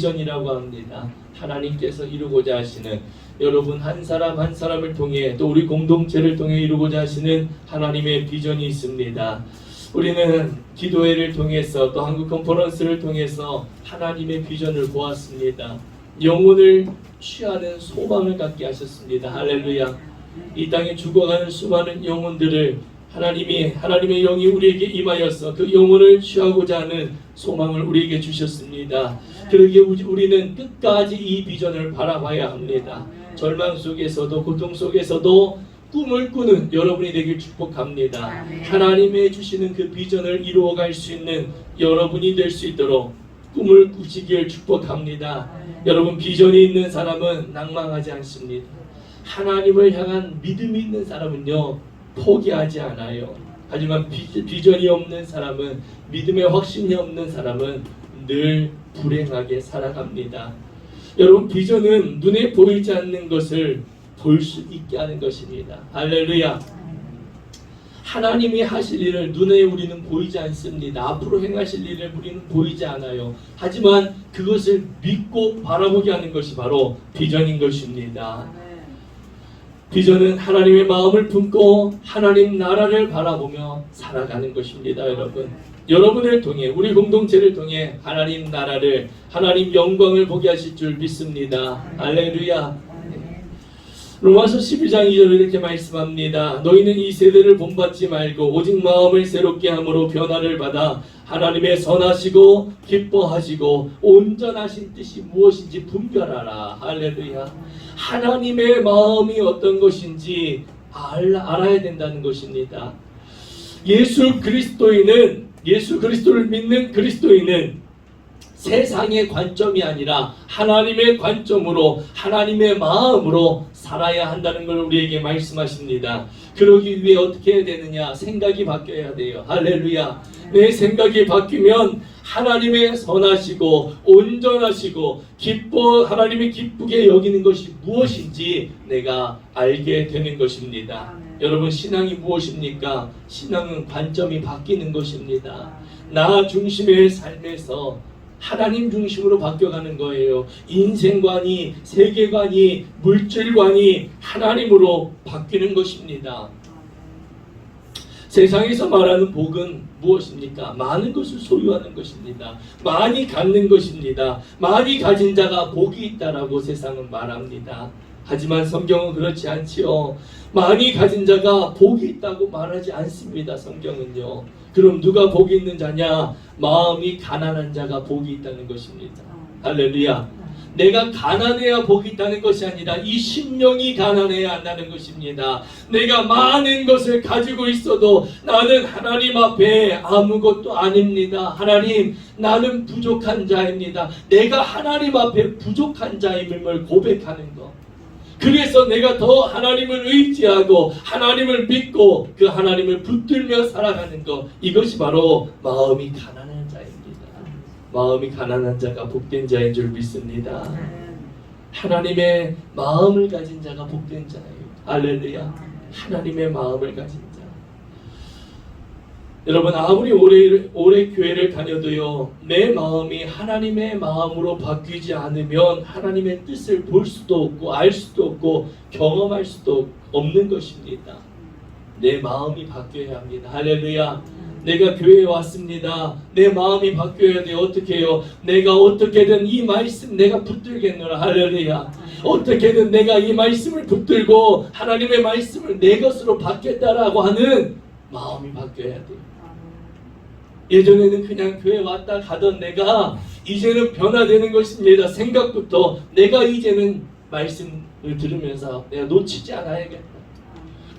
비전이라고 합니다. 하나님께서 이루고자 하시는 여러분 한 사람 한 사람을 통해 또 우리 공동체를 통해 이루고자 하시는 하나님의 비전이 있습니다. 우리는 기도회를 통해서 또 한국 컨퍼런스를 통해서 하나님의 비전을 보았습니다. 영혼을 취하는 소망을 갖게 하셨습니다. 할렐루야. 이 땅에 죽어가는 수많은 영혼들을 하나님의 영이 우리에게 임하여서 그 영혼을 취하고자 하는 소망을 우리에게 주셨습니다. 그러기에 우리는 끝까지 이 비전을 바라봐야 합니다. 절망 속에서도 고통 속에서도 꿈을 꾸는 여러분이 되길 축복합니다. 하나님의 주시는 그 비전을 이루어갈 수 있는 여러분이 될 수 있도록 꿈을 꾸시길 축복합니다. 여러분, 비전이 있는 사람은 낭망하지 않습니다. 하나님을 향한 믿음이 있는 사람은요, 포기하지 않아요. 하지만 비전이 없는 사람은, 믿음의 확신이 없는 사람은 늘 불행하게 살아갑니다. 여러분, 비전은 눈에 보이지 않는 것을 볼 수 있게 하는 것입니다. 할렐루야. 하나님이 하실 일을 눈에 우리는 보이지 않습니다. 앞으로 행하실 일을 우리는 보이지 않아요. 하지만 그것을 믿고 바라보게 하는 것이 바로 비전인 것입니다. 비전은 하나님의 마음을 품고 하나님 나라를 바라보며 살아가는 것입니다. 여러분을 통해, 우리 공동체를 통해 하나님 나라를, 하나님 영광을 보게 하실 줄 믿습니다. 할렐루야. 로마서 12장 2절에 이렇게 말씀합니다. 너희는 이 세대를 본받지 말고 오직 마음을 새롭게 함으로 변화를 받아 하나님의 선하시고 기뻐하시고 온전하신 뜻이 무엇인지 분별하라. 할렐루야. 하나님의 마음이 어떤 것인지 알아야 된다는 것입니다. 예수 그리스도를 믿는 그리스도인은 세상의 관점이 아니라 하나님의 관점으로, 하나님의 마음으로 살아야 한다는 걸 우리에게 말씀하십니다. 그러기 위해 어떻게 해야 되느냐? 생각이 바뀌어야 돼요. 할렐루야. 내 생각이 바뀌면 하나님의 선하시고 온전하시고 하나님이 기쁘게 여기는 것이 무엇인지 내가 알게 되는 것입니다. 여러분, 신앙이 무엇입니까? 신앙은 관점이 바뀌는 것입니다. 나 중심의 삶에서 하나님 중심으로 바뀌어가는 거예요. 인생관이, 세계관이, 물질관이 하나님으로 바뀌는 것입니다. 세상에서 말하는 복은 무엇입니까? 많은 것을 소유하는 것입니다. 많이 갖는 것입니다. 많이 가진 자가 복이 있다라고 세상은 말합니다. 하지만 성경은 그렇지 않지요. 많이 가진 자가 복이 있다고 말하지 않습니다. 성경은요. 그럼 누가 복이 있는 자냐? 마음이 가난한 자가 복이 있다는 것입니다. 할렐루야. 내가 가난해야 복이 있다는 것이 아니라 이 심령이 가난해야 한다는 것입니다. 내가 많은 것을 가지고 있어도 나는 하나님 앞에 아무것도 아닙니다. 하나님, 나는 부족한 자입니다. 내가 하나님 앞에 부족한 자임을 고백하는 것. 그래서 내가 더 하나님을 의지하고 하나님을 믿고 그 하나님을 붙들며 살아가는 것, 이것이 바로 마음이 가난한 자입니다. 마음이 가난한 자가 복된 자인 줄 믿습니다. 하나님의 마음을 가진 자가 복된 자예요. 할렐루야. 하나님의 마음을 가진 자. 여러분, 아무리 오래 교회를 다녀도요, 내 마음이 하나님의 마음으로 바뀌지 않으면 하나님의 뜻을 볼 수도 없고 알 수도 없고 경험할 수도 없는 것입니다. 내 마음이 바뀌어야 합니다. 할렐루야. 내가 교회에 왔습니다. 내 마음이 바뀌어야 돼요. 어떻게 해요? 내가 어떻게든 이 말씀 내가 붙들겠노라. 할렐루야. 어떻게든 내가 이 말씀을 붙들고 하나님의 말씀을 내 것으로 받겠다라고 하는 마음이 바뀌어야 돼요. 예전에는 그냥 교회 왔다 가던 내가 이제는 변화되는 것입니다. 생각부터 내가 이제는 말씀을 들으면서 내가 놓치지 않아야겠다.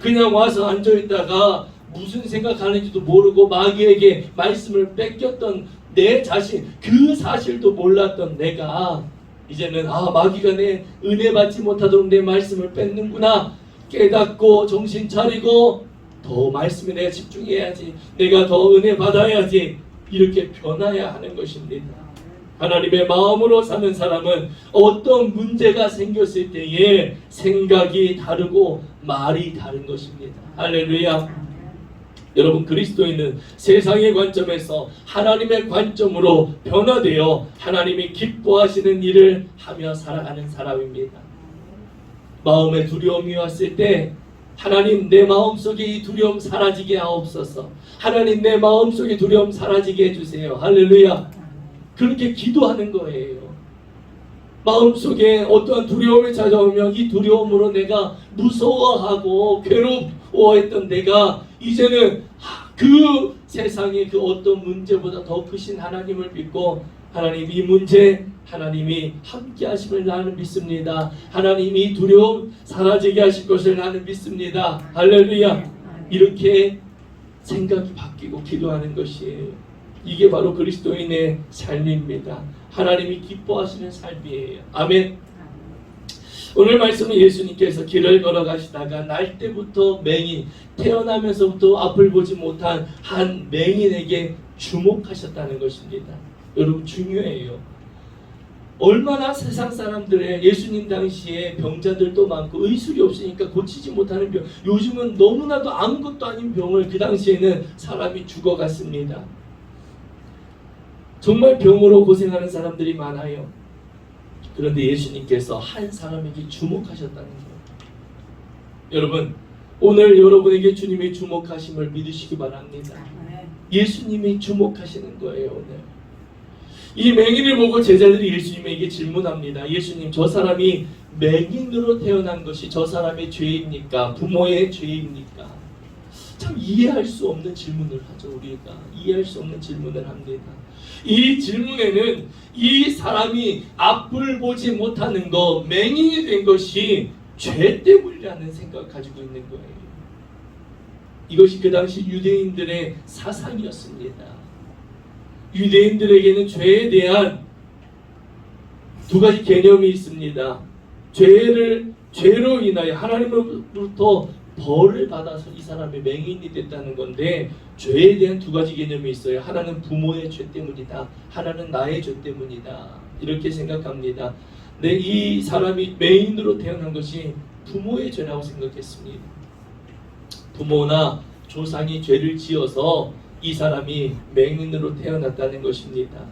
그냥 와서 앉아있다가 무슨 생각하는지도 모르고 마귀에게 말씀을 뺏겼던 내 자신, 그 사실도 몰랐던 내가 이제는 마귀가 내 은혜 받지 못하도록 내 말씀을 뺏는구나 깨닫고 정신 차리고 더 말씀에 내가 집중해야지, 내가 더 은혜 받아야지, 이렇게 변화해야 하는 것입니다. 하나님의 마음으로 사는 사람은 어떤 문제가 생겼을 때에 생각이 다르고 말이 다른 것입니다. 할렐루야. 여러분, 그리스도인은 세상의 관점에서 하나님의 관점으로 변화되어 하나님이 기뻐하시는 일을 하며 살아가는 사람입니다. 마음에 두려움이 왔을 때 하나님, 내 마음속에 이 두려움 사라지게 하옵소서. 하나님, 내 마음속에 두려움 사라지게 해주세요. 할렐루야. 그렇게 기도하는 거예요. 마음속에 어떠한 두려움이 찾아오면 이 두려움으로 내가 무서워하고 괴로워했던 내가 이제는 그 세상의 그 어떤 문제보다 더 크신 하나님을 믿고, 하나님, 이 문제 하나님이 함께 하심을 나는 믿습니다. 하나님이 이 두려움 사라지게 하실 것을 나는 믿습니다. 할렐루야. 이렇게 생각이 바뀌고 기도하는 것이에요. 이게 바로 그리스도인의 삶입니다. 하나님이 기뻐하시는 삶이에요. 아멘. 오늘 말씀은 예수님께서 길을 걸어가시다가 날 때부터 맹인, 태어나면서부터 앞을 보지 못한 한 맹인에게 주목하셨다는 것입니다. 여러분, 중요해요. 얼마나 세상 사람들의, 예수님 당시에 병자들도 많고 의술이 없으니까 고치지 못하는 병, 요즘은 너무나도 아무것도 아닌 병을 그 당시에는 사람이 죽어갔습니다. 정말 병으로 고생하는 사람들이 많아요. 그런데 예수님께서 한 사람에게 주목하셨다는 거예요. 여러분, 오늘 여러분에게 주님의 주목하심을 믿으시기 바랍니다. 예수님이 주목하시는 거예요. 오늘 이 맹인을 보고 제자들이 예수님에게 질문합니다. 예수님, 저 사람이 맹인으로 태어난 것이 저 사람의 죄입니까? 부모의 죄입니까? 참 이해할 수 없는 질문을 하죠. 우리가 이해할 수 없는 질문을 합니다. 이 질문에는 이 사람이 앞을 보지 못하는 것, 맹인이 된 것이 죄 때문이라는 생각을 가지고 있는 거예요. 이것이 그 당시 유대인들의 사상이었습니다. 유대인들에게는 죄에 대한 두 가지 개념이 있습니다. 죄로 인하여 하나님으로부터 벌을 받아서 이 사람이 맹인이 됐다는 건데, 죄에 대한 두 가지 개념이 있어요. 하나는 부모의 죄 때문이다. 하나는 나의 죄 때문이다. 이렇게 생각합니다. 근데 이 사람이 맹인으로 태어난 것이 부모의 죄라고 생각했습니다. 부모나 조상이 죄를 지어서 이 사람이 맹인으로 태어났다는 것입니다.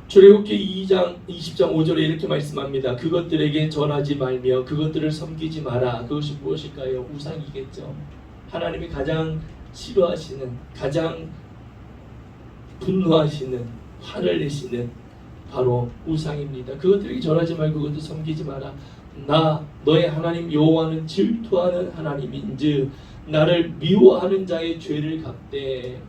출애굽기 2장 20장 5절에 이렇게 말씀합니다. 그것들에게 절하지 말며 그것들을 섬기지 마라. 그것이 무엇일까요? 우상이겠죠. 하나님이 가장 싫어하시는, 가장 분노하시는, 화를 내시는 바로 우상입니다. 그것들에게 절하지 말고 그것도 섬기지 마라. 나 너의 하나님 여호와는 질투하는 하나님인즉 나를 미워하는 자의 죄를 갚되,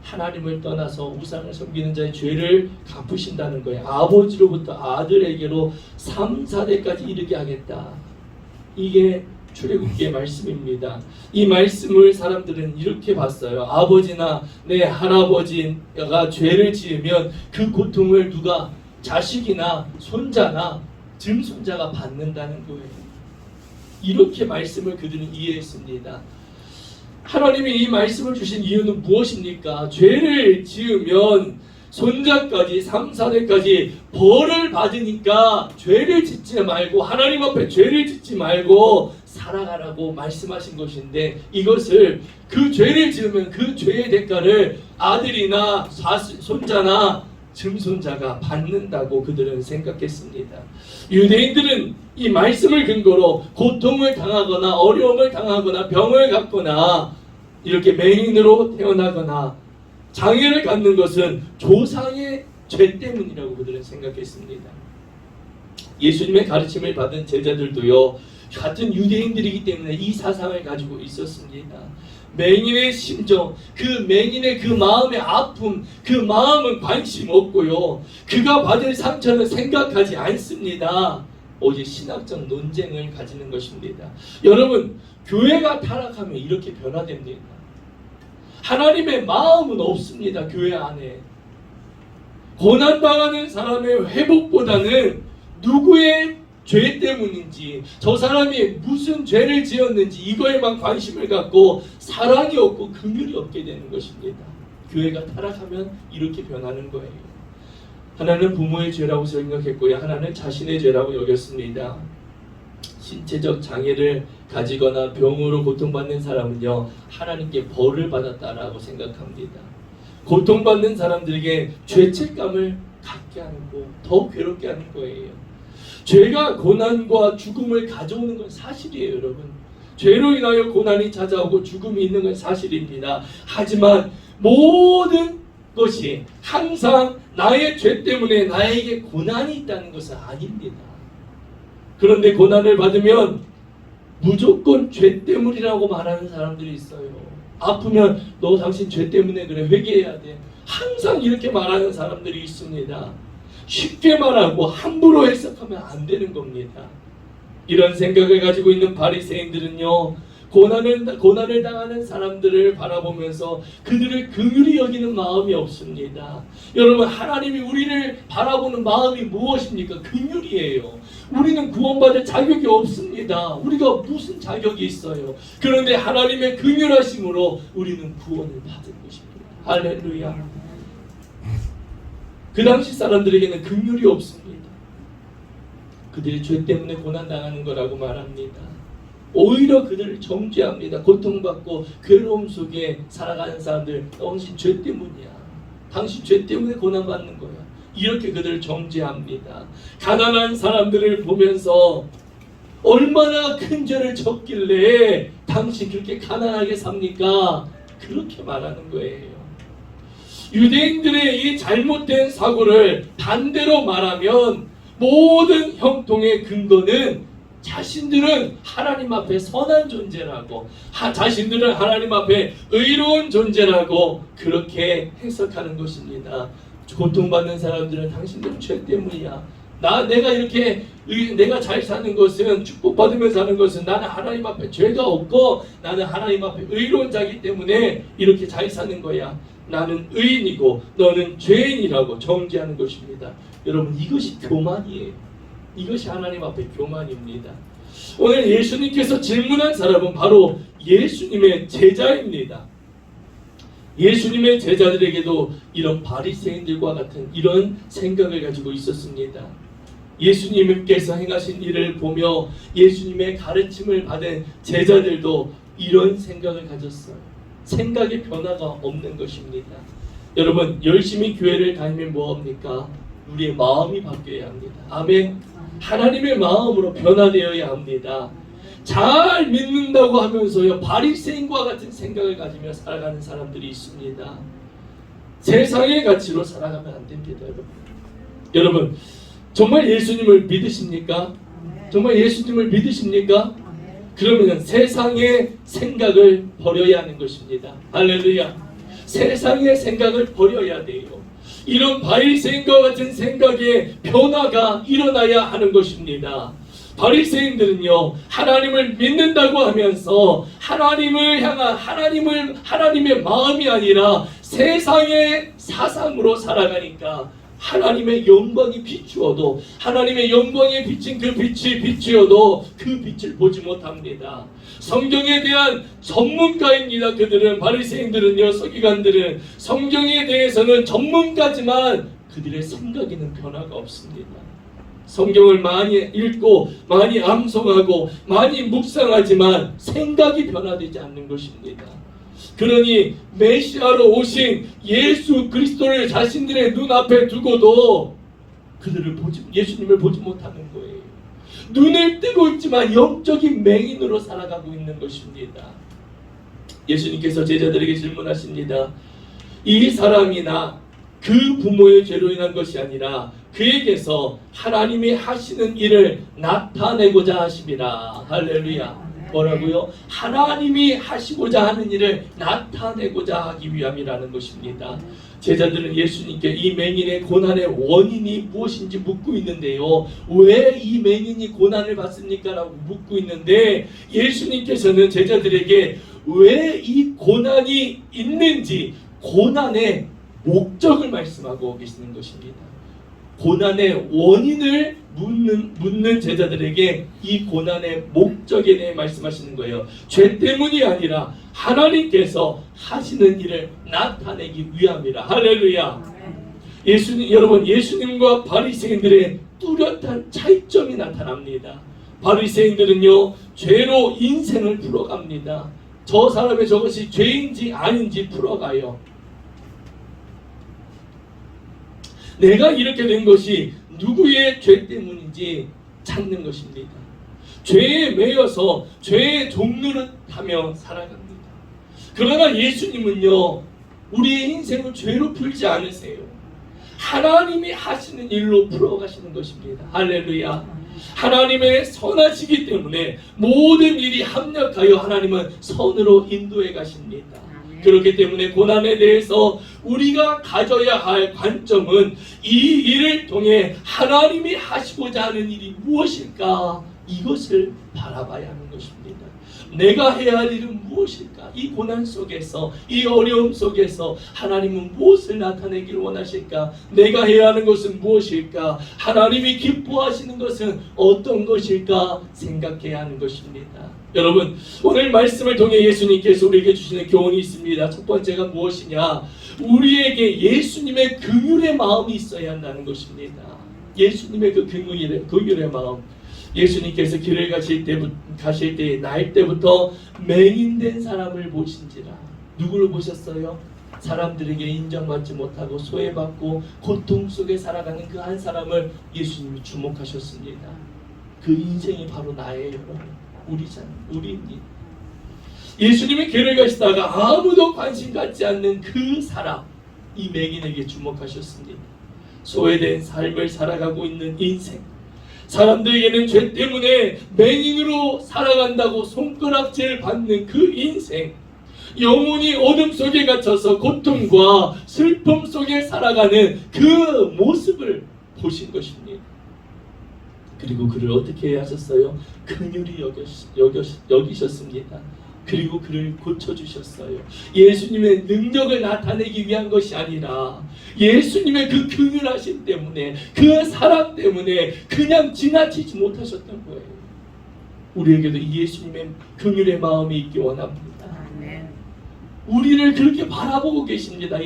하나님을 떠나서 우상을 섬기는 자의 죄를 갚으신다는 거예요. 아버지로부터 아들에게로 3, 4대까지 이르게 하겠다. 이게 출애굽기의 말씀입니다. 이 말씀을 사람들은 이렇게 봤어요. 아버지나 내 할아버지가 죄를 지으면 그 고통을 누가, 자식이나 손자나 증손자가 받는다는 거예요. 이렇게 말씀을 그들은 이해했습니다. 하나님이 이 말씀을 주신 이유는 무엇입니까? 죄를 지으면 손자까지 3, 4대까지 벌을 받으니까 죄를 짓지 말고, 하나님 앞에 죄를 짓지 말고 살아가라고 말씀하신 것인데, 이것을 그 죄를 지으면 그 죄의 대가를 아들이나 손자나 증손자가 받는다고 그들은 생각했습니다. 유대인들은 이 말씀을 근거로 고통을 당하거나 어려움을 당하거나 병을 갖거나 이렇게 맹인으로 태어나거나 장애를 갖는 것은 조상의 죄 때문이라고 그들은 생각했습니다. 예수님의 가르침을 받은 제자들도요, 같은 유대인들이기 때문에 이 사상을 가지고 있었습니다. 맹인의 심정, 그 맹인의 그 마음의 아픔, 그 마음은 관심 없고요, 그가 받을 상처는 생각하지 않습니다. 오직 신학적 논쟁을 가지는 것입니다. 여러분, 교회가 타락하면 이렇게 변화됩니다. 하나님의 마음은 없습니다. 교회 안에 고난당하는 사람의 회복보다는 누구의 죄 때문인지, 저 사람이 무슨 죄를 지었는지 이거에만 관심을 갖고 사랑이 없고 긍휼이 없게 되는 것입니다. 교회가 타락하면 이렇게 변하는 거예요. 하나는 부모의 죄라고 생각했고요, 하나는 자신의 죄라고 여겼습니다. 신체적 장애를 가지거나 병으로 고통받는 사람은요, 하나님께 벌을 받았다라고 생각합니다. 고통받는 사람들에게 죄책감을 갖게 하고 더 괴롭게 하는 거예요. 죄가 고난과 죽음을 가져오는 건 사실이에요, 여러분. 죄로 인하여 고난이 찾아오고 죽음이 있는 건 사실입니다. 하지만 모든 것이 항상 나의 죄 때문에 나에게 고난이 있다는 것은 아닙니다. 그런데 고난을 받으면 무조건 죄 때문이라고 말하는 사람들이 있어요. 아프면 너 당신 죄 때문에 그래, 회개해야 돼. 항상 이렇게 말하는 사람들이 있습니다. 쉽게 말하고 함부로 해석하면 안 되는 겁니다. 이런 생각을 가지고 있는 바리새인들은요, 고난을 당하는 사람들을 바라보면서 그들을 긍휼히 여기는 마음이 없습니다. 여러분, 하나님이 우리를 바라보는 마음이 무엇입니까? 긍휼이에요. 우리는 구원받을 자격이 없습니다. 우리가 무슨 자격이 있어요? 그런데 하나님의 긍휼하심으로 우리는 구원을 받은 것입니다. 할렐루야. 그 당시 사람들에게는 긍휼이 없습니다. 그들이 죄 때문에 고난당하는 거라고 말합니다. 오히려 그들을 정죄합니다. 고통받고 괴로움 속에 살아가는 사람들, 당신 죄 때문이야. 당신 죄 때문에 고난받는 거야. 이렇게 그들을 정죄합니다. 가난한 사람들을 보면서 얼마나 큰 죄를 졌길래 당신 그렇게 가난하게 삽니까? 그렇게 말하는 거예요. 유대인들의 이 잘못된 사고를 반대로 말하면 모든 형통의 근거는 자신들은 하나님 앞에 선한 존재라고, 자신들은 하나님 앞에 의로운 존재라고 그렇게 해석하는 것입니다. 고통받는 사람들은 당신들은 죄 때문이야. 내가 잘 사는 것은, 축복받으며 사는 것은 나는 하나님 앞에 죄가 없고 나는 하나님 앞에 의로운 자이기 때문에 이렇게 잘 사는 거야. 나는 의인이고 너는 죄인이라고 정죄하는 것입니다. 여러분, 이것이 교만이에요. 이것이 하나님 앞에 교만입니다. 오늘 예수님께서 질문한 사람은 바로 예수님의 제자입니다. 예수님의 제자들에게도 이런 바리새인들과 같은 이런 생각을 가지고 있었습니다. 예수님께서 행하신 일을 보며 예수님의 가르침을 받은 제자들도 이런 생각을 가졌어요. 생각의 변화가 없는 것입니다. 여러분, 열심히 교회를 다니면 뭐합니까? 우리의 마음이 바뀌어야 합니다. 아멘. 하나님의 마음으로 변화되어야 합니다. 잘 믿는다고 하면서요, 바리새인과 같은 생각을 가지며 살아가는 사람들이 있습니다. 세상의 가치로 살아가면 안 됩니다, 여러분. 여러분, 정말 예수님을 믿으십니까? 정말 예수님을 믿으십니까? 그러면 세상의 생각을 버려야 하는 것입니다. 할렐루야. 세상의 생각을 버려야 돼요. 이런 바리새인과 같은 생각의 변화가 일어나야 하는 것입니다. 바리새인들은요, 하나님을 믿는다고 하면서 하나님을 향한 하나님의 마음이 아니라 세상의 사상으로 살아가니까 하나님의 영광이 비추어도, 하나님의 영광에 비친 그 빛이 비추어도 그 빛을 보지 못합니다. 성경에 대한 전문가입니다. 그들은, 바리새인들은요, 서기관들은 성경에 대해서는 전문가지만 그들의 생각에는 변화가 없습니다. 성경을 많이 읽고 많이 암송하고 많이 묵상하지만 생각이 변화되지 않는 것입니다. 그러니 메시아로 오신 예수 그리스도를 자신들의 눈앞에 두고도 그들을 예수님을 보지 못하는 거예요. 눈을 뜨고 있지만 영적인 맹인으로 살아가고 있는 것입니다. 예수님께서 제자들에게 질문하십니다. 이 사람이나 그 부모의 죄로 인한 것이 아니라 그에게서 하나님이 하시는 일을 나타내고자 하심이라. 할렐루야. 뭐라고요? 하나님이 하시고자 하는 일을 나타내고자 하기 위함이라는 것입니다. 제자들은 예수님께 이 맹인의 고난의 원인이 무엇인지 묻고 있는데요, 왜 이 맹인이 고난을 받습니까? 라고 묻고 있는데 예수님께서는 제자들에게 왜 이 고난이 있는지, 고난의 목적을 말씀하고 계시는 것입니다. 고난의 원인을 묻는 제자들에게 이 고난의 목적에 대해 말씀하시는 거예요. 죄 때문이 아니라 하나님께서 하시는 일을 나타내기 위함이라. 할렐루야. 여러분, 예수님과 바리새인들의 뚜렷한 차이점이 나타납니다. 바리새인들은요 죄로 인생을 풀어갑니다. 저 사람의 저것이 죄인지 아닌지 풀어가요. 내가 이렇게 된 것이 누구의 죄 때문인지 찾는 것입니다. 죄에 매여서 죄의 종노릇 하며 살아갑니다. 그러나 예수님은요 우리의 인생을 죄로 풀지 않으세요. 하나님이 하시는 일로 풀어가시는 것입니다. 할렐루야. 하나님의 선하시기 때문에 모든 일이 합력하여 하나님은 선으로 인도해 가십니다. 그렇기 때문에 고난에 대해서 우리가 가져야 할 관점은 이 일을 통해 하나님이 하시고자 하는 일이 무엇일까? 이것을 바라봐야 하는 것입니다. 내가 해야 할 일은 무엇일까? 이 고난 속에서, 이 어려움 속에서 하나님은 무엇을 나타내기를 원하실까? 내가 해야 하는 것은 무엇일까? 하나님이 기뻐하시는 것은 어떤 것일까? 생각해야 하는 것입니다. 여러분, 오늘 말씀을 통해 예수님께서 우리에게 주시는 교훈이 있습니다. 첫 번째가 무엇이냐? 우리에게 예수님의 긍휼의 마음이 있어야 한다는 것입니다. 예수님의 그 긍휼의 마음. 예수님께서 길을 가실 때 날 때부터 맹인된 사람을 보신지라. 누구를 보셨어요? 사람들에게 인정받지 못하고 소외받고 고통 속에 살아가는 그 한 사람을 예수님이 주목하셨습니다. 그 인생이 바로 나예요, 여러분. 우리입니다. 예수님이 길을 가시다가 아무도 관심 갖지 않는 그 사람, 이 맹인에게 주목하셨습니다. 소외된 삶을 살아가고 있는 인생, 사람들에게는 죄 때문에 맹인으로 살아간다고 손가락질 받는 그 인생, 영혼이 어둠 속에 갇혀서 고통과 슬픔 속에 살아가는 그 모습을 보신 것입니다. 그리고 그를 어떻게 하셨어요? 긍휼히 여기셨습니다. 그리고 그를 고쳐주셨어요. 예수님의 능력을 나타내기 위한 것이 아니라 예수님의 그 긍휼하심 때문에, 그 사랑 때문에 그냥 지나치지 못하셨던 거예요. 우리에게도 예수님의 긍휼의 마음이 있기 원합니다. 우리를 그렇게 바라보고 계십니다.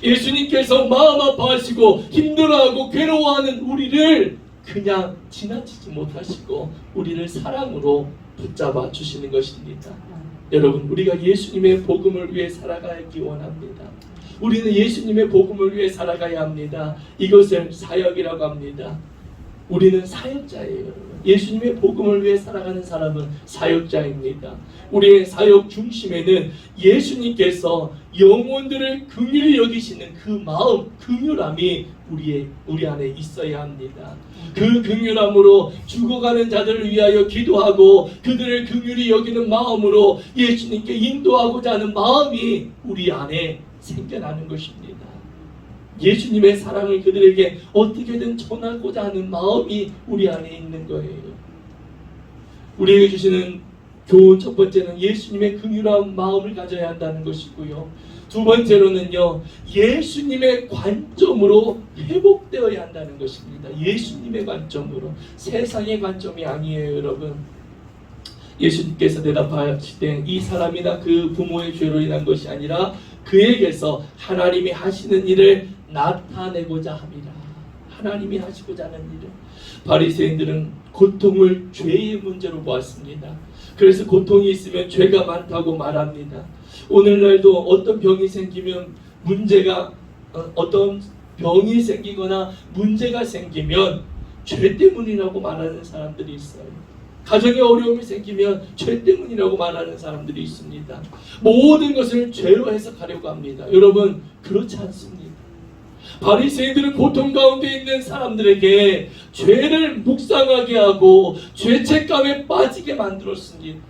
예수님께서 마음 아파하시고 힘들어하고 괴로워하는 우리를 그냥 지나치지 못하시고 우리를 사랑으로 붙잡아 주시는 것입니다. 여러분, 우리가 예수님의 복음을 위해 살아가기 원합니다. 우리는 예수님의 복음을 위해 살아가야 합니다. 이것을 사역이라고 합니다. 우리는 사역자예요, 여러분. 예수님의 복음을 위해 살아가는 사람은 사역자입니다. 우리의 사역 중심에는 예수님께서 영혼들을 긍휼히 여기시는 그 마음, 긍휼함이 우리 안에 있어야 합니다. 그 긍휼함으로 죽어가는 자들을 위하여 기도하고 그들을 긍휼히 여기는 마음으로 예수님께 인도하고자 하는 마음이 우리 안에 생겨나는 것입니다. 예수님의 사랑을 그들에게 어떻게든 전하고자 하는 마음이 우리 안에 있는 거예요. 우리에게 주시는 교훈 첫 번째는 예수님의 긍휼한 마음을 가져야 한다는 것이고요. 두 번째로는요, 예수님의 관점으로 회복되어야 한다는 것입니다. 예수님의 관점으로, 세상의 관점이 아니에요, 여러분. 예수님께서 대답하시되 이 사람이나 그 부모의 죄로 인한 것이 아니라 그에게서 하나님이 하시는 일을 나타내고자 함이라. 하나님이 하시고자 하는 일을. 바리새인들은 고통을 죄의 문제로 보았습니다. 그래서 고통이 있으면 죄가 많다고 말합니다. 오늘날도 어떤 병이 생기면 어떤 병이 생기거나 문제가 생기면 죄 때문이라고 말하는 사람들이 있어요. 가정에 어려움이 생기면 죄 때문이라고 말하는 사람들이 있습니다. 모든 것을 죄로 해석하려고 합니다. 여러분, 그렇지 않습니다. 바리새인들은 고통 가운데 있는 사람들에게 죄를 묵상하게 하고 죄책감에 빠지게 만들었습니다.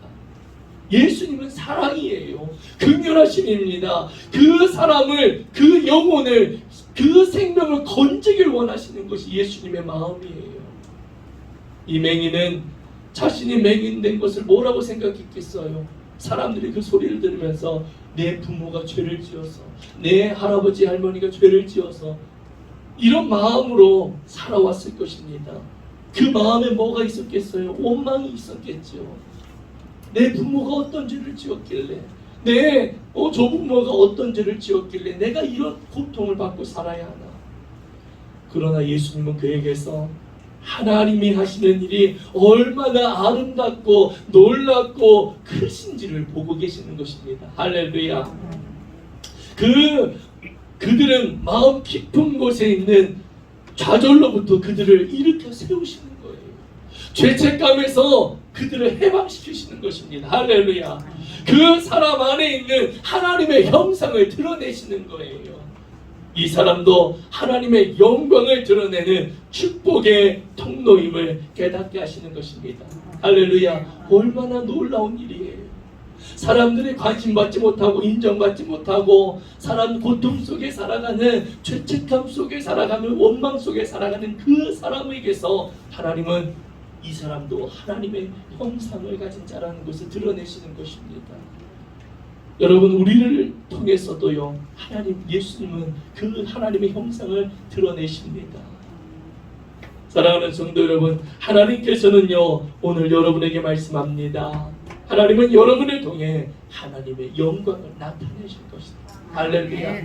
예수님은 사랑이에요. 긍휼하심입니다. 그 사람을, 그 영혼을, 그 생명을 건지길 원하시는 것이 예수님의 마음이에요. 이 맹인은 자신이 맹인된 것을 뭐라고 생각했겠어요? 사람들이 그 소리를 들으면서 내 부모가 죄를 지어서, 내 할아버지 할머니가 죄를 지어서 이런 마음으로 살아왔을 것입니다. 그 마음에 뭐가 있었겠어요? 원망이 있었겠죠. 내 부모가 어떤 죄를 지었길래, 내 조부모가 어떤 죄를 지었길래 내가 이런 고통을 받고 살아야 하나. 그러나 예수님은 그에게서 하나님이 하시는 일이 얼마나 아름답고 놀랍고 크신지를 보고 계시는 것입니다. 할렐루야. 그들은 마음 깊은 곳에 있는 좌절로부터 그들을 일으켜 세우시는 거예요. 죄책감에서 그들을 해방시키시는 것입니다. 할렐루야. 그 사람 안에 있는 하나님의 형상을 드러내시는 거예요. 이 사람도 하나님의 영광을 드러내는 축복의 통로임을 깨닫게 하시는 것입니다. 할렐루야. 얼마나 놀라운 일이에요. 사람들이 관심받지 못하고 인정받지 못하고 사람 고통 속에 살아가는, 죄책감 속에 살아가는, 원망 속에 살아가는 그 사람에게서 하나님은 이 사람도 하나님의 형상을 가진 자라는 것을 드러내시는 것입니다. 여러분, 우리를 통해서도요, 하나님, 예수님은 그 하나님의 형상을 드러내십니다. 사랑하는 성도 여러분, 하나님께서는요, 오늘 여러분에게 말씀합니다. 하나님은 여러분을 통해 하나님의 영광을 나타내실 것이다. 할렐루야.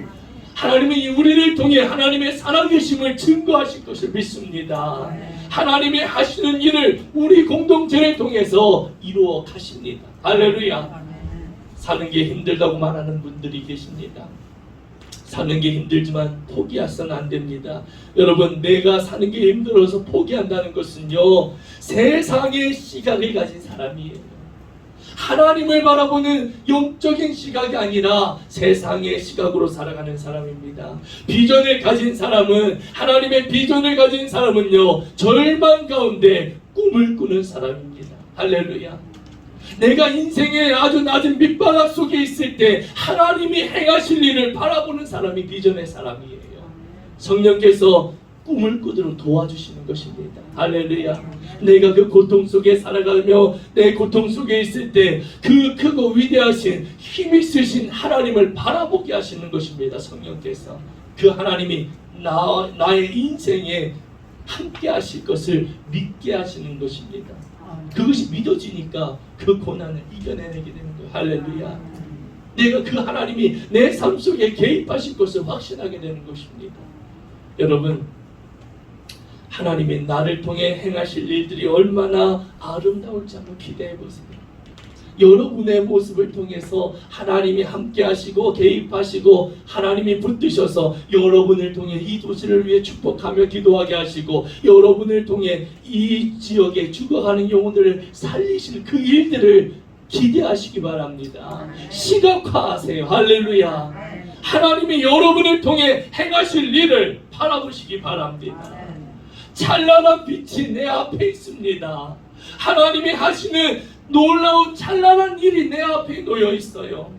하나님은 우리를 통해 하나님의 살아계심을 증거하실 것을 믿습니다. 하나님의 하시는 일을 우리 공동체를 통해서 이루어 가십니다. 할렐루야. 사는 게 힘들다고 말하는 분들이 계십니다. 사는 게 힘들지만 포기해서는 안 됩니다. 여러분, 내가 사는 게 힘들어서 포기한다는 것은요, 세상의 시각을 가진 사람이에요. 하나님을 바라보는 영적인 시각이 아니라 세상의 시각으로 살아가는 사람입니다. 비전을 가진 사람은, 하나님의 비전을 가진 사람은요, 절망 가운데 꿈을 꾸는 사람입니다. 할렐루야. 내가 인생의 아주 낮은 밑바닥 속에 있을 때 하나님이 행하실 일을 바라보는 사람이 비전의 사람이에요. 성령께서 꿈을 꾸도록 도와주시는 것입니다. 할렐루야. 내가 그 고통 속에 살아가며 내 고통 속에 있을 때 그 크고 위대하신 힘 있으신 하나님을 바라보게 하시는 것입니다. 성령께서 그 하나님이 나의 인생에 함께 하실 것을 믿게 하시는 것입니다. 그것이 믿어지니까 그 고난을 이겨내게 되는 거예요. 할렐루야. 내가 그 하나님이 내 삶 속에 개입하실 것을 확신하게 되는 것입니다. 여러분, 하나님이 나를 통해 행하실 일들이 얼마나 아름다울지 한번 기대해 보세요. 여러분의 모습을 통해서 하나님이 함께 하시고 개입하시고 하나님이 붙드셔서 여러분을 통해 이 도시를 위해 축복하며 기도하게 하시고 여러분을 통해 이 지역에 죽어가는 영혼들을 살리실 그 일들을 기대하시기 바랍니다. 시각화하세요. 할렐루야. 하나님이 여러분을 통해 행하실 일을 바라보시기 바랍니다. 찬란한 빛이 내 앞에 있습니다. 하나님이 하시는 놀라운 찬란한 일이 내 앞에 놓여 있어요.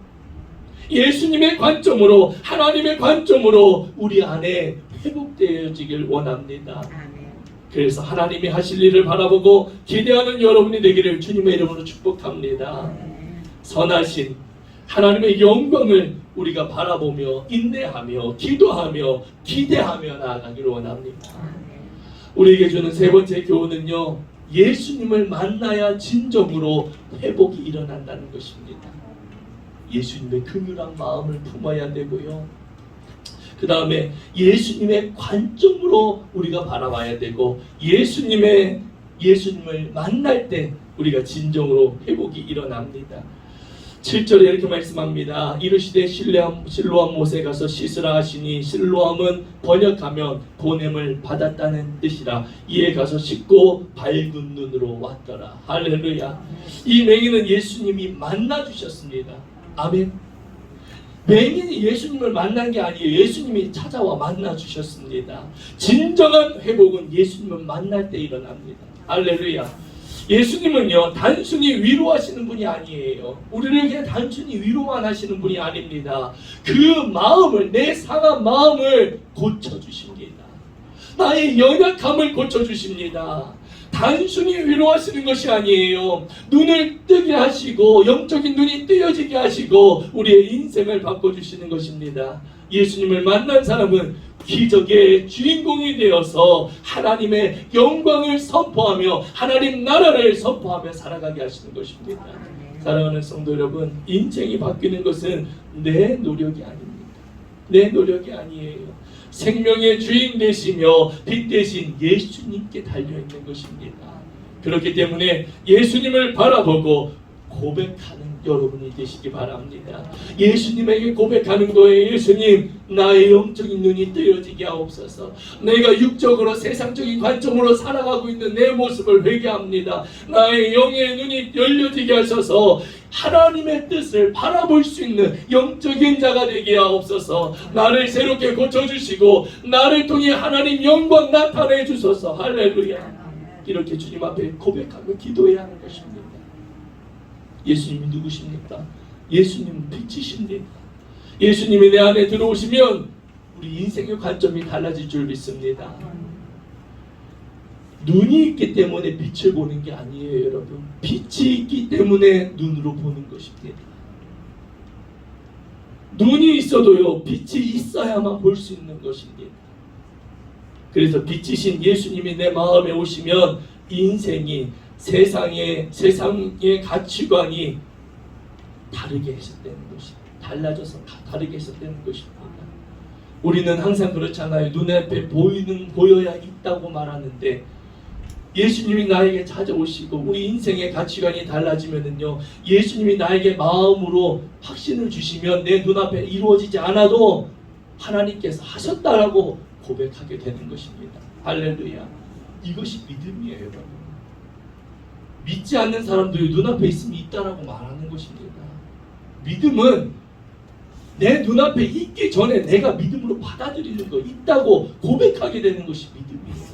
예수님의 관점으로, 하나님의 관점으로 우리 안에 회복되어지길 원합니다. 그래서 하나님이 하실 일을 바라보고 기대하는 여러분이 되기를 주님의 이름으로 축복합니다. 선하신 하나님의 영광을 우리가 바라보며 인내하며 기도하며 기대하며 나아가기를 원합니다. 우리에게 주는 세 번째 교훈은요, 예수님을 만나야 진정으로 회복이 일어난다는 것입니다. 예수님의 긍휼한 마음을 품어야 되고요, 그 다음에 예수님의 관점으로 우리가 바라봐야 되고, 예수님을 만날 때 우리가 진정으로 회복이 일어납니다. 7절에 이렇게 말씀합니다. 이르시되 실로암 못에 가서 씻으라 하시니, 실로암은 번역하면 보냄을 받았다는 뜻이라. 이에 가서 씻고 밝은 눈으로 왔더라. 할렐루야. 이 맹인은 예수님이 만나 주셨습니다. 아멘. 맹인이 예수님을 만난 게 아니에요. 예수님이 찾아와 만나 주셨습니다. 진정한 회복은 예수님을 만날 때 일어납니다. 할렐루야. 예수님은요, 단순히 위로하시는 분이 아니에요. 우리를 그냥 단순히 위로만 하시는 분이 아닙니다. 그 마음을, 내 상한 마음을 고쳐주십니다. 나의 연약함을 고쳐주십니다. 단순히 위로하시는 것이 아니에요. 눈을 뜨게 하시고 영적인 눈이 뜨여지게 하시고 우리의 인생을 바꿔주시는 것입니다. 예수님을 만난 사람은 기적의 주인공이 되어서 하나님의 영광을 선포하며 하나님 나라를 선포하며 살아가게 하시는 것입니다. 사랑하는 성도 여러분, 인생이 바뀌는 것은 내 노력이 아닙니다. 내 노력이 아니에요. 생명의 주인 되시며 빛 대신 예수님께 달려있는 것입니다. 그렇기 때문에 예수님을 바라보고 고백하는 여러분이 되시기 바랍니다. 예수님에게 고백하는 거예요. 예수님, 나의 영적인 눈이 뜨여지게 하옵소서. 내가 육적으로 세상적인 관점으로 살아가고 있는 내 모습을 회개합니다. 나의 영의 눈이 열려지게 하셔서 하나님의 뜻을 바라볼 수 있는 영적인 자가 되게 하옵소서. 나를 새롭게 고쳐주시고 나를 통해 하나님 영광 나타내 주소서. 할렐루야. 이렇게 주님 앞에 고백하며 기도해야 하는 것입니다. 예수님이 누구십니까? 예수님은 빛이십니다. 예수님이 내 안에 들어오시면 우리 인생의 관점이 달라질 줄 믿습니다. 눈이 있기 때문에 빛을 보는 게 아니에요, 여러분. 빛이 있기 때문에 눈으로 보는 것입니다. 눈이 있어도요, 빛이 있어야만 볼 수 있는 것입니다. 그래서 빛이신 예수님이 내 마음에 오시면 인생이 세상의 가치관이 다르게 해석되는 것입니다. 달라져서 다르게 해석되는 것입니다. 우리는 항상 그렇잖아요. 눈앞에 보여야 있다고 말하는데 예수님이 나에게 찾아오시고 우리 인생의 가치관이 달라지면은요, 예수님이 나에게 마음으로 확신을 주시면 내 눈앞에 이루어지지 않아도 하나님께서 하셨다라고 고백하게 되는 것입니다. 할렐루야. 이것이 믿음이에요, 여러분. 믿지 않는 사람들이 눈앞에 있으면 있다라고 말하는 것입니다. 믿음은 내 눈앞에 있기 전에 내가 믿음으로 받아들이는 거, 있다고 고백하게 되는 것이 믿음이에요.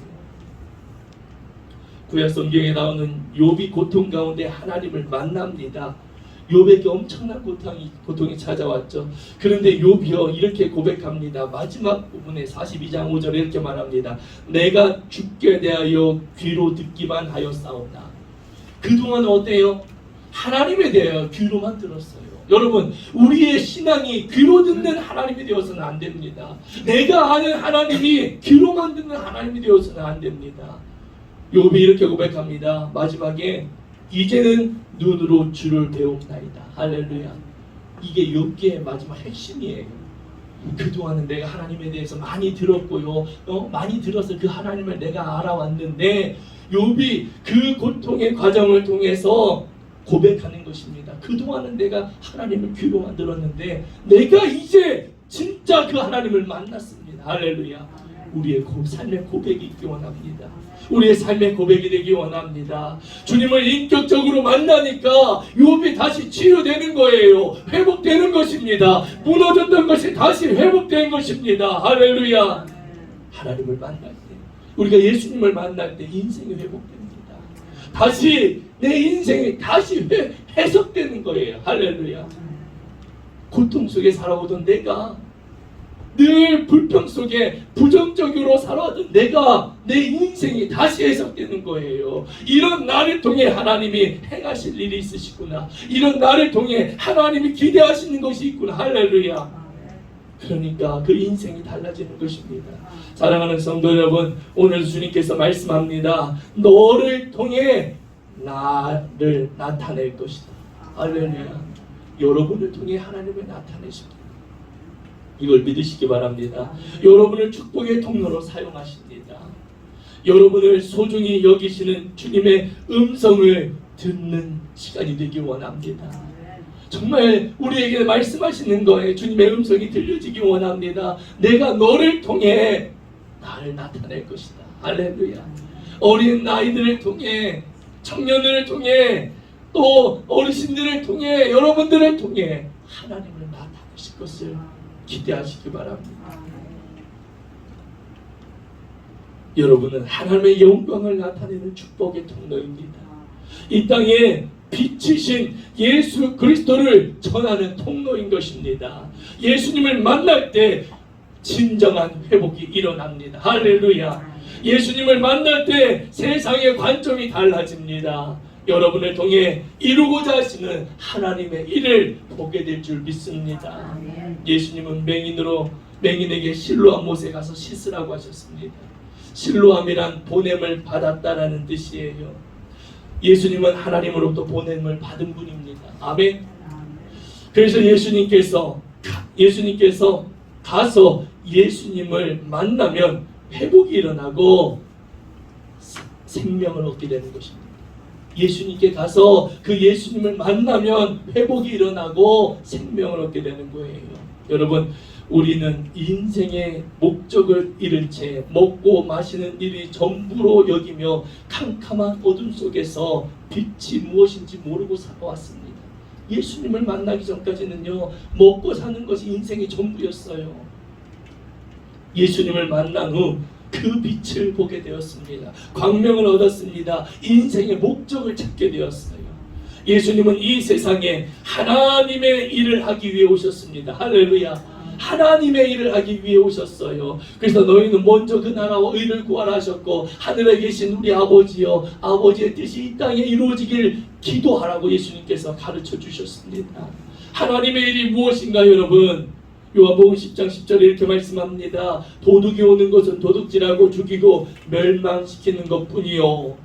구약 성경에 나오는 욥이 고통 가운데 하나님을 만납니다. 욥에게 엄청난 고통이 찾아왔죠. 그런데 욥이요 이렇게 고백합니다. 마지막 부분에 42장 5절에 이렇게 말합니다. 내가 죽게 대하여 귀로 듣기만 하였사오나. 그동안 어때요? 하나님에 대하여 귀로만 들었어요. 여러분, 우리의 신앙이 귀로 듣는 하나님이 되어서는 안 됩니다. 내가 아는 하나님이 귀로만 듣는 하나님이 되어서는 안 됩니다. 욥이 이렇게 고백합니다. 마지막에 이제는 눈으로 주를 배웁나이다. 할렐루야. 이게 욥기의 마지막 핵심이에요. 그동안은 내가 하나님에 대해서 많이 들었고요. 많이 들어서 그 하나님을 내가 알아왔는데 욥이 그 고통의 과정을 통해서 고백하는 것입니다. 그동안은 내가 하나님을 귀로만 들었는데 내가 이제 진짜 그 하나님을 만났습니다. 할렐루야. 우리의 삶의 고백이 있기 원합니다. 우리의 삶의 고백이 되기 원합니다. 주님을 인격적으로 만나니까 욥이 다시 치유되는 거예요. 회복되는 것입니다. 무너졌던 것이 다시 회복된 것입니다. 할렐루야. 하나님을 만날 때, 우리가 예수님을 만날 때 인생이 회복됩니다. 다시 내 인생이 다시 해석되는 거예요. 할렐루야. 고통 속에 살아오던 내가, 늘 불평 속에 부정적으로 살아왔던 내가, 내 인생이 다시 해석되는 거예요. 이런 나를 통해 하나님이 행하실 일이 있으시구나. 이런 나를 통해 하나님이 기대하시는 것이 있구나. 할렐루야. 그러니까 그 인생이 달라지는 것입니다. 사랑하는 성도 여러분, 오늘 주님께서 말씀합니다. 너를 통해 나를 나타낼 것이다. 할렐루야. 여러분을 통해 하나님을 나타내십니다. 이걸 믿으시기 바랍니다. 여러분을 축복의 통로로 사용하십니다. 여러분을 소중히 여기시는 주님의 음성을 듣는 시간이 되기 원합니다. 정말 우리에게 말씀하시는 거에 주님의 음성이 들려지기 원합니다. 내가 너를 통해 나를 나타낼 것이다. 할렐루야. 어린 아이들을 통해, 청년들을 통해, 또 어르신들을 통해, 여러분들을 통해 하나님을 나타내실 것을 기대하시기 바랍니다. 여러분은 하나님의 영광을 나타내는 축복의 통로입니다. 이 땅에 빛이신 예수 그리스도를 전하는 통로인 것입니다. 예수님을 만날 때 진정한 회복이 일어납니다. 할렐루야. 예수님을 만날 때 세상의 관점이 달라집니다. 여러분을 통해 이루고자 하시는 하나님의 일을 보게 될 줄 믿습니다. 예수님은 맹인에게 실로암 못에 가서 씻으라고 하셨습니다. 실로암이란 보냄을 받았다라는 뜻이에요. 예수님은 하나님으로부터 보냄을 받은 분입니다. 아멘. 그래서 예수님께서 가서 예수님을 만나면 회복이 일어나고 생명을 얻게 되는 것입니다. 예수님께 가서 그 예수님을 만나면 회복이 일어나고 생명을 얻게 되는 거예요. 여러분, 우리는 인생의 목적을 잃은 채 먹고 마시는 일이 전부로 여기며 캄캄한 어둠 속에서 빛이 무엇인지 모르고 살아왔습니다. 예수님을 만나기 전까지는요, 먹고 사는 것이 인생의 전부였어요. 예수님을 만난 후 그 빛을 보게 되었습니다. 광명을 얻었습니다. 인생의 목적을 찾게 되었어요. 예수님은 이 세상에 하나님의 일을 하기 위해 오셨습니다. 할렐루야. 하나님의 일을 하기 위해 오셨어요. 그래서 너희는 먼저 그 나라와 의를 구하라 하셨고, 하늘에 계신 우리 아버지여, 아버지의 뜻이 이 땅에 이루어지길 기도하라고 예수님께서 가르쳐 주셨습니다. 하나님의 일이 무엇인가요, 여러분? 요한복음 10장 10절에 이렇게 말씀합니다. 도둑이 오는 것은 도둑질하고 죽이고 멸망시키는 것뿐이요,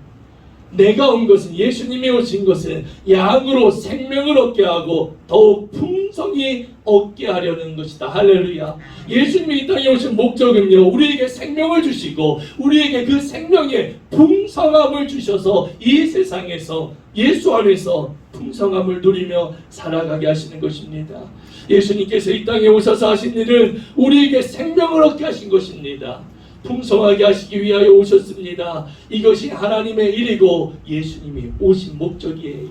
내가 온 것은, 예수님이 오신 것은 양으로 생명을 얻게 하고 더욱 풍성히 얻게 하려는 것이다. 할렐루야. 예수님이 이 땅에 오신 목적은요, 우리에게 생명을 주시고 우리에게 그 생명의 풍성함을 주셔서 이 세상에서 예수 안에서 풍성함을 누리며 살아가게 하시는 것입니다. 예수님께서 이 땅에 오셔서 하신 일은 우리에게 생명을 얻게 하신 것입니다. 풍성하게 하시기 위하여 오셨습니다. 이것이 하나님의 일이고 예수님이 오신 목적이에요.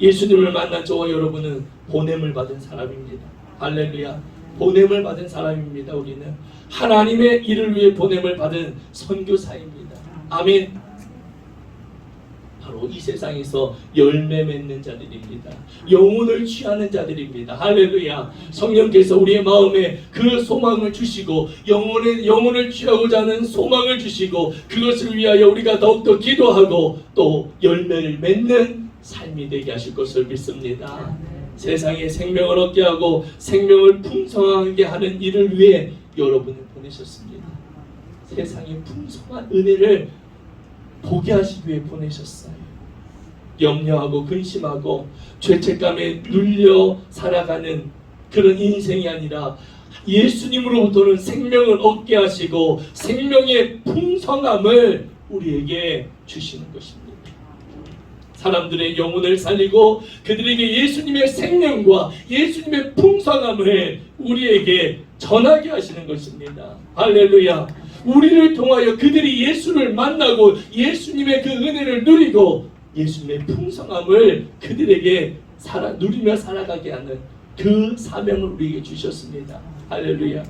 예수님을 만난 저와 여러분은 보냄을 받은 사람입니다. 할렐루야. 보냄을 받은 사람입니다. 우리는 하나님의 일을 위해 보냄을 받은 선교사입니다. 아멘. 바로 이 세상에서 열매 맺는 자들입니다. 영혼을 취하는 자들입니다. 할렐루야. 성령께서 우리의 마음에 그 소망을 주시고 영혼을 취하고자 하는 소망을 주시고 그것을 위하여 우리가 더욱더 기도하고 또 열매를 맺는 삶이 되게 하실 것을 믿습니다. 세상에 생명을 얻게 하고 생명을 풍성하게 하는 일을 위해 여러분을 보내셨습니다. 세상의 풍성한 은혜를 보게 하시기 위해 보내셨어요. 염려하고 근심하고 죄책감에 눌려 살아가는 그런 인생이 아니라 예수님으로부터는 생명을 얻게 하시고 생명의 풍성함을 우리에게 주시는 것입니다. 사람들의 영혼을 살리고 그들에게 예수님의 생명과 예수님의 풍성함을 우리에게 전하게 하시는 것입니다. 할렐루야. 우리를 통하여 그들이 예수를 만나고 예수님의 그 은혜를 누리고 예수님의 풍성함을 그들에게 누리며 살아가게 하는 그 사명을 우리에게 주셨습니다. 할렐루야.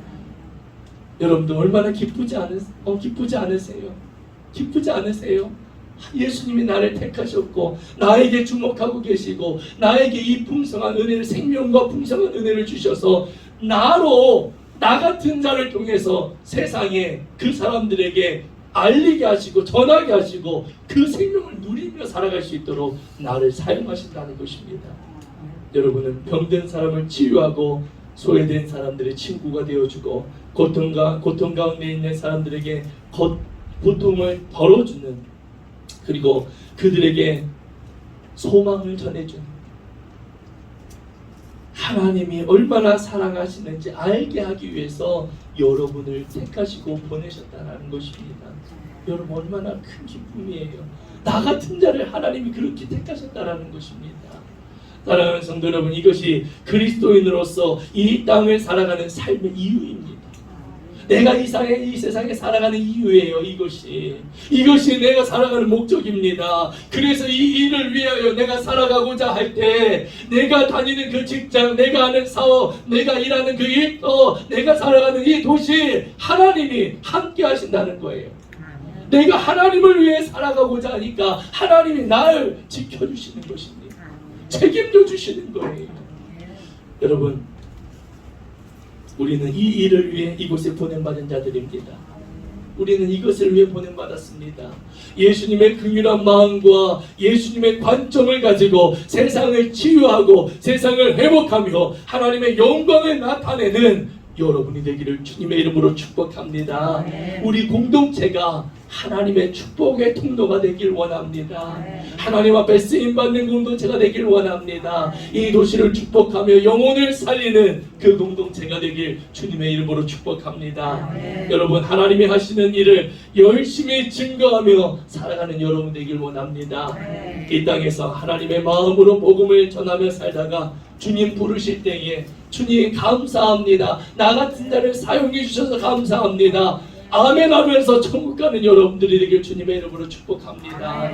여러분들 얼마나 기쁘지 않으세요? 기쁘지 않으세요? 예수님이 나를 택하셨고 나에게 주목하고 계시고 나에게 이 풍성한 은혜를, 생명과 풍성한 은혜를 주셔서 나 같은 자를 통해서 세상에 그 사람들에게 알리게 하시고 전하게 하시고 그 생명을 누리며 살아갈 수 있도록 나를 사용하신다는 것입니다. 여러분은 병든 사람을 치유하고 소외된 사람들의 친구가 되어주고 고통 가운데 있는 사람들에게 고통을 덜어주는, 그리고 그들에게 소망을 전해주는, 하나님이 얼마나 사랑하시는지 알게 하기 위해서 여러분을 택하시고 보내셨다는 것입니다. 여러분 얼마나 큰 기쁨이에요. 나 같은 자를 하나님이 그렇게 택하셨다는 것입니다. 사랑하는 성도 여러분, 이것이 그리스도인으로서 이 땅을 살아가는 삶의 이유입니다. 내가 이 세상에 살아가는 이유예요. 이것이 내가 살아가는 목적입니다. 그래서 이 일을 위하여 내가 살아가고자 할 때 내가 다니는 그 직장, 내가 하는 사업, 내가 일하는 그 일터, 내가 살아가는 이 도시, 하나님이 함께 하신다는 거예요. 내가 하나님을 위해 살아가고자 하니까 하나님이 나를 지켜주시는 것입니다. 책임져 주시는 거예요. 여러분, 우리는 이 일을 위해 이곳에 보냄받은 자들입니다. 우리는 이것을 위해 보냄받았습니다. 예수님의 긍휼한 마음과 예수님의 관점을 가지고 세상을 치유하고 세상을 회복하며 하나님의 영광을 나타내는 여러분이 되기를 주님의 이름으로 축복합니다. 우리 공동체가 하나님의 축복의 통로가 되길 원합니다. 하나님 앞에 쓰임받는 공동체가 되길 원합니다. 이 도시를 축복하며 영혼을 살리는 그 공동체가 되길 주님의 이름으로 축복합니다. 여러분, 하나님이 하시는 일을 열심히 증거하며 살아가는 여러분 되길 원합니다. 이 땅에서 하나님의 마음으로 복음을 전하며 살다가 주님 부르실 때에 주님 감사합니다, 나 같은 자를 사용해 주셔서 감사합니다, 아멘 하면서 천국 가는 여러분들이 되길 주님의 이름으로 축복합니다.